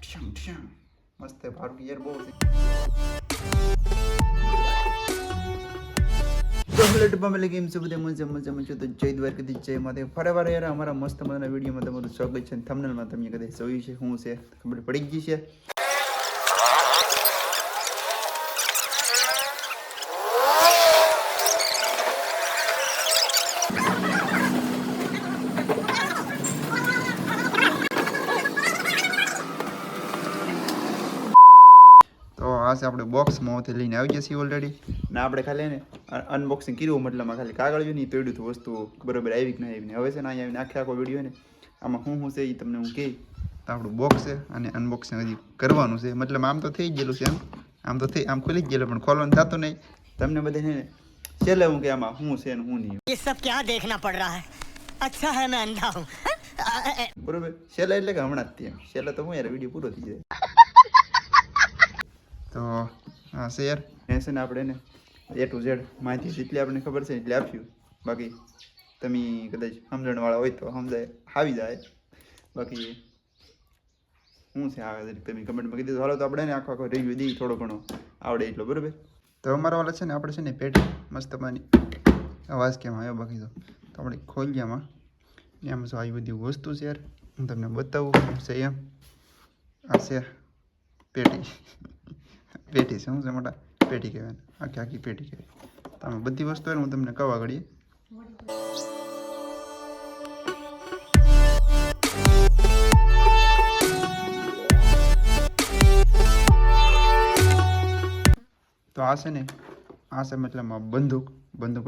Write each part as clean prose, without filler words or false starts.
મસ્ત ભારું યાર બહુ છે તો હેલો ફેમિલી કેમ છો બધા મજામાં છો તો જય દ્વારકાધીશ જય માતે ફરેવાર યાર અમારા મસ્ત મજાના વિડીયોમાં તમારું સ્વાગત છે થંબનેલમાં તમે કદાચ જોયું છે શું છે ખબર પડી ગઈ છે તો આ છે આપણે બોક્સમાંથી લઈને આવી જઈએ છીએ ઓલરેડી ને આપણે ખાલી ને અનબોક્સિંગ કર્યું મતલબમાં ખાલી કાગળ જો નહીં તોડ્યું હતું વસ્તુ બરોબર આવી કે ના આવી ને હવે છે ને અહીંયા આવીને આખો વિડીયો ને આમાં શું છે એ તમને હું કહી તો આપણું બોક્સ છે અને અનબોક્સિંગ હજી કરવાનું છે મતલબ આમ તો થઈ જ ગયેલું છે આમ તો આમ ખુલી જ ગયેલું પણ ખોલવાનું થતું નહીં તમને બધાને છેલ્લે હું કે આમાં શું છે ને શું નહીં ये सब क्या देखना पड़ रहा है अच्छा है मैं अंधा हूँ બરોબર છેલ્લે એટલે કે હમણાં જ તેમ છેલ્લે તો હું યાર વિડીયો પૂરો થઈ જાય તો હા છે યાર એ છે ને આપણે ને A to Z માહિતી જેટલી આપણને ખબર છે એટલે આપ્યું બાકી તમે કદાચ સમજણવાળા હોય તો સમજાય આવી જાય બાકી શું છે આવે તમે કમેન્ટમાં કીધું હાલો તો આપણે ને આખો રિવ્યુ દઈએ થોડો ઘણો આવડે એટલો બરાબર તો અમારા વાળા છે ને આપણે છે ને પેટી મસ્ત માની અવાજ કેમ આવ્યો બાકી તો આપણે ખોલી આમાં ને આમાં શું આવી બધી વસ્તુ છે યાર હું તમને બતાવું છે એમ આ છે પેટી પેટી છે શું છે મોટા પેટી કહેવાય આખી આખી પેટી કહેવાય તો આમાં બધી વસ્તુ હું તમને કવા ઘડીએ તો આ છે ને આ છે મતલબમાં બંદૂક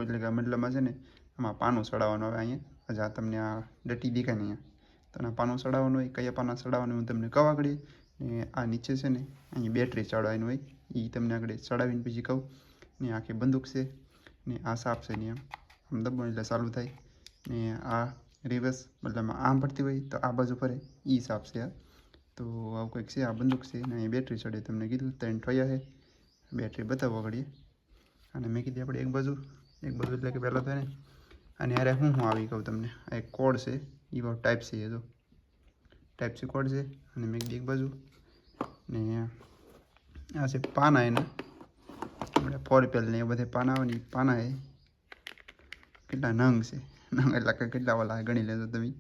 એટલે કે મતલબમાં છે ને આમાં પાનું ચડાવવાનું આવે અહીંયા હજા તમને આ ડટી દેખાય ને અહીંયા તો આ પાનું ચડાવવાનું હોય કયા પાના ચડાવવાનું હું તમને કવા ઘડીએ ને આ નીચે છે ને અહીંયા બેટરી ચડાવવાની હોય એ તમને આગળ ચડાવીને પછી કહું ને આખી બંદૂક છે ને આ સાપ છે ને આમ દબાણ એટલે ચાલુ થાય ને આ રિવર્સ મતલબ આમ પડતી હોય તો આ બાજુ ફરે એ સાપ છે આ તો આવું કંઈક છે આ બંદૂક છે ને અહીંયા બેટરી ચડે તમને કીધું 3 ઠોયા છે બેટરી બતાવવા ઘડીએ અને મેં કીધી આપણે એક બાજુ એટલે કે પહેલાં તો ને અને યારે હું આવી કહું તમને આ એક કોડ છે એ બહુ ટાઈપ સી એ તો ટાઈપ સી કોડ છે અને મેં કીધી એક બાજુ ને આ છે પાના એના આપણે 4 પેલ ને એ બધે પાના આવે ને પાના એ કેટલા નંગ છે નંગ એટલે કેટલા વાલા ગણી લેજો તમે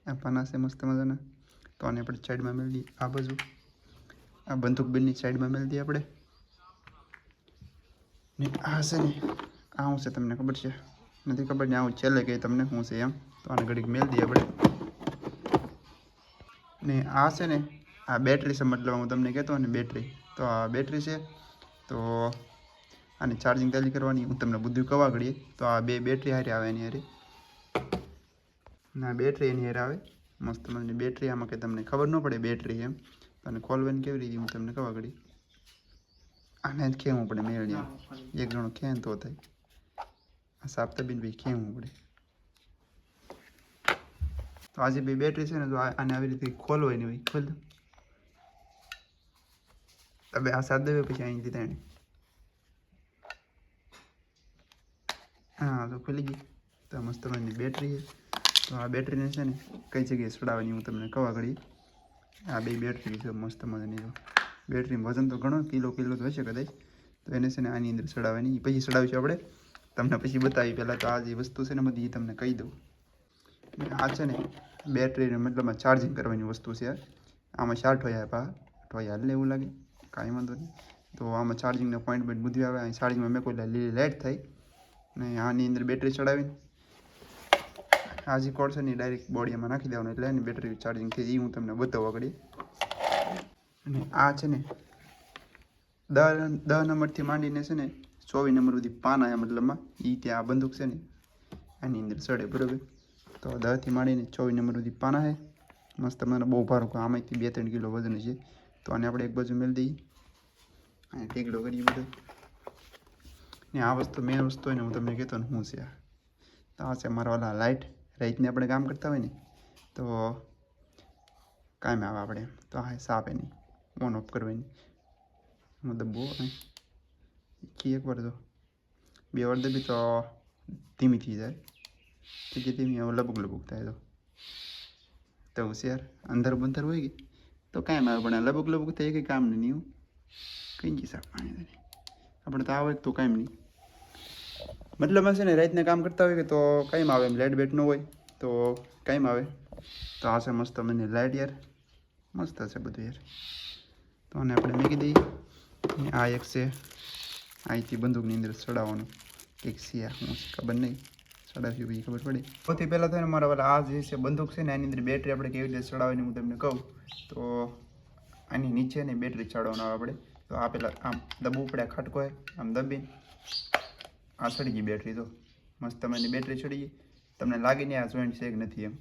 આ પાના છે મસ્ત મજાના તો આને આપણે સાઈડમાં મેળ દઈએ આ બાજુ આ બંદૂક બેનની સાઈડમાં મેળ દઈએ આપણે ને આ છે ને આ શું છે તમને ખબર છે નથી ખબર ને આવું છેલ્લે કહે તમને શું છે એમ તો આને ઘડીક મેળ દઈએ આપણે ને આ છે ને આ બેટરી છે મતલબ હું તમને કહેતો ને બેટરી તો આ બેટરી છે તો આને ચાર્જિંગ ચાલી કરવાની હું તમને બધું કવા ઘડીએ તો આ બે બેટરી હારે આવે એની હારે ના બેટરી એની હારે આવે મસ્ત મને બેટરી આમાં કે તમને ખબર ન પડે બેટરી એમ અને ખોલવાની કેવી રીતે હું તમને કવા ઘડી આને જ ખેવું પડે મેળવી એક જણો ખેન તો થાય આ સાપ તબીન ભાઈ ખેવું પડે તો આજે બે બેટરી છે ને તો આને આવી રીતે ખોલવાય નહીં ભાઈ ખોલ દો હવે આ સાત દેવે પછી અહીં દીધા એને હા તો ખુલી ગઈ તો મસ્ત મજાની બેટરી છે તો આ બેટરીને છે ને કઈ જગ્યાએ ચડાવવાની હું તમને કવા ઘડી આ બે બેટરી છે મસ્ત મજાની તો બેટરીનું વજન તો ઘણો કિલો તો હશે કદાચ તો એને છે ને આની અંદર ચડાવવાની પછી ચડાવીશું આપણે તમને પછી બતાવી પહેલાં તો આ જે વસ્તુ છે ને બધી તમને કહી દઉં આ છે ને બેટરીને મતલબમાં ચાર્જિંગ કરવાની વસ્તુ છે આમાં 4 ઠોયા હાલે એવું લાગે કાંઈ વાંધો નહીં તો આમાં ચાર્જિંગનો પોઈન્ટ બધું આવે અહીં ચાર્જિંગમાં મેં કોઈ લીલી લાઇટ થાય ને આની અંદર બેટરી ચડાવીને આ જે કોડ છે ને ડાયરેક્ટ બોડીમાં નાખી દેવાનું એટલે એની બેટરી ચાર્જિંગ થઈ એ હું તમને બતાવવા ઘડી અને આ છે ને 10 નંબરથી માંડીને છે ને 24 નંબર સુધી પાના મતલબમાં એ ત્યાં આ બંદૂક છે ને આની અંદર ચડે બરાબર તો 10થી માંડીને 24 નંબર સુધી પાના છે મસ્ત મને બહુ ભારું આમાંથી 2-3 કિલો વજન છે તો આને આપણે એક બાજુ મેળ દઈએ અને ટેકડો કરીએ બધો ને આ વસ્તુ મેન વસ્તુ હોય ને હું તમને કહેતો ને શું છે તો આ છે મારા ઓલા લાઇટ રાઈટને આપણે કામ કરતા હોય ને તો કાંઈ આવે આપણે તો આ સાપ એની ઓન ઓફ કરવાની હું દબો કી એક વાર તો 2 વાર દબી તો ધીમી થઈ જાય ધીમી હવે લબુક થાય તો હોશિયાર અંદર બંદર હોય કે તો કાંઈ આવે પણ લબુક લબુક થઈ કંઈ કામ નહીં હું કઈ ગઈ સાહેબ પાણી આપણે તો આવે તો કાંઈ નહીં મતલબ હશે ને રાતના કામ કરતા હોય કે તો કાંઈ આવે એમ લાઇટ બેટ ન હોય તો કાંઈ આવે તો આ છે મસ્ત મને લાઇટ યાર મસ્ત હશે બધું યાર તો આને આપણે મૂકી દઈએ અને આ એક છે અહીંથી બંદૂકની અંદર ચડાવવાનું એક છે હું ખબર નહીં ચડાવ્યું બી ખબર પડી સૌથી પહેલાં તો મારા વાલા આ જે છે બંદૂક છે ને એની અંદર બેટરી આપણે કેવી રીતે ચડાવવાની હું તમને કહું તો આની નીચે ને બેટરી ચડાવવાનો આવે આપણે તો આ પહેલાં આમ દબવું પડે ખટકો હોય આમ દબીને આ ચડી ગઈ બેટરી તો મસ્ત તમને બેટરી ચડી ગઈ તમને લાગે નહીં આ જોઈન્ટ છે કે નથી એમ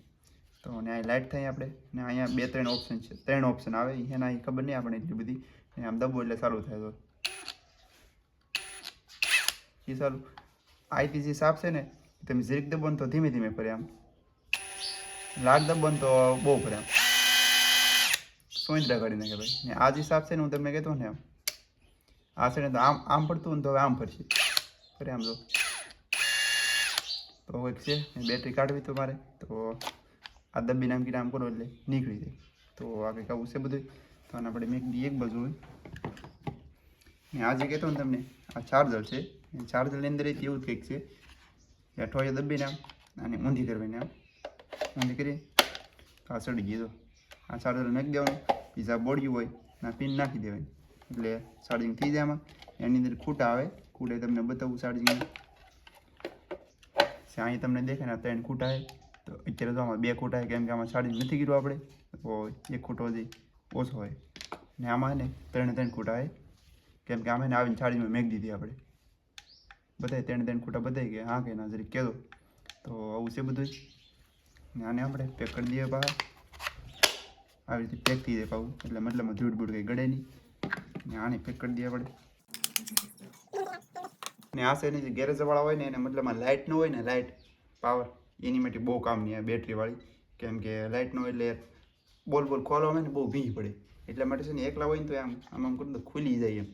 તો ને અહીં લાઇટ થાય આપણે ને અહીંયા 2-3 ઓપ્શન છે 3 ઓપ્શન આવે એના ખબર નહીં આપણે એટલી બધી ને આમ દબો એટલે ચાલુ થાય તો એ સારું આઈથી જે સાપ છે ને તમે ઝીરીક દબો ને તો ધીમે ધીમે ફરે આમ લાગ દબો ને તો બહુ ફરે આમ સોઈંદરા કાઢી નાખે ભાઈ ને આ જે સાપ છે ને હું તમને કહેતો ને આમ આ છે ને તો આમ પડતું ને તો હવે આમ ફરશે ફરે આમ જો તો એક છે બેટરી કાઢવી તો મારે તો આ દબી નામ આમ કરો એટલે નીકળી જાય તો આ કંઈક આવું છે બધું તો આને આપણે મેક દી એક બાજુ હોય ને આ જે કહેતો ને તમને આ ચાર્જર છે ચાર્જરની અંદર એવું કંઈક છે કે અઠવાડિયે દબીને આમ અને ઊંધી કરવીને આમ ઊંધી કરી આ ચડી ગઈ તો આ ચાર્જર નાખી દેવાનું બીજા બોડિયું હોય ના પિન નાખી દેવાની એટલે ચાર્જિંગ થઈ જાય આમાં એની અંદર ખૂટા આવે ખૂટે તમને બતાવું ચાર્જિંગ અહીં તમને દેખાય ને 3 ખૂટા છે તો અત્યારે તો આમાં 2 ખૂટા કેમ કે આમાં ચાર્જિંગ નથી કર્યું આપણે તો 1 ખૂટો હજી ઓછો હોય ને આમાં ને 3 ખૂટા છે કેમ કે આમાં આવીને ચાર્જિંગમાં મેક દીધી આપણે બધાય 3 ખૂટા બધાઈ ગયા હા કે ના જરી કહેતો તો આવું છે બધું ને આને આપણે પેક કરી દઈએ બહાર આવી રીતે પેક થઈ જાય પાવું એટલે મતલબમાં ધૂળ બૂળ કંઈ ગળે નહીં ને આને પેક કરી દઈએ આપણે ને આ છે ને જે ગેરેજવાળા હોય ને એને મતલબમાં લાઇટ ન હોય ને લાઇટ પાવર એની માટે બહુ કામ નહીં બેટરીવાળી કેમ કે લાઇટ ન હોય એટલે બોલ ખોલવા હોય ને બહુ ભીંજ પડે એટલા માટે છે ને એકલા હોય ને તો આમ કરું તો ખુલી જાય એમ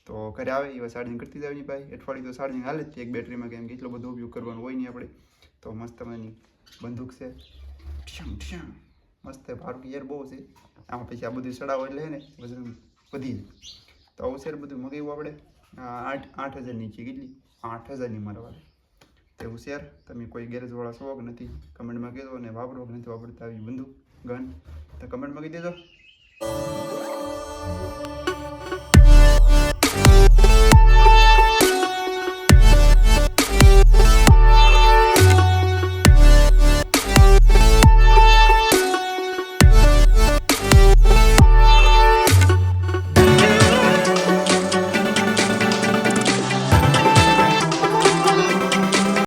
તો ઘરે આવે એવા ચાર્જિંગ કરતી જવાની ભાઈ અઠવાડિયું તો ચાર્જિંગ હાલે જ એક બેટરીમાં કેમ કે એટલો બધો ઉપયોગ કરવાનો હોય નહીં આપણે તો મસ્ત મજાની બંદૂક છે મસ્ત ભારું યાર બહુ છે આમાં પછી આ બધું ચડાવો એટલે ને વજન વધી જાય તો આવું છે બધું મગાવ્યું આપણે 8,000 નીચે કેટલી 8,000ની મારા વાળે તો હોશિયાર તમે કોઈ ગેરેજવાળા છો કે નથી કમેન્ટમાં કહેજો અને વાપરો કે નથી વાપરતા આવી બંદૂક ગન તો કમેન્ટમાં કહી દેજો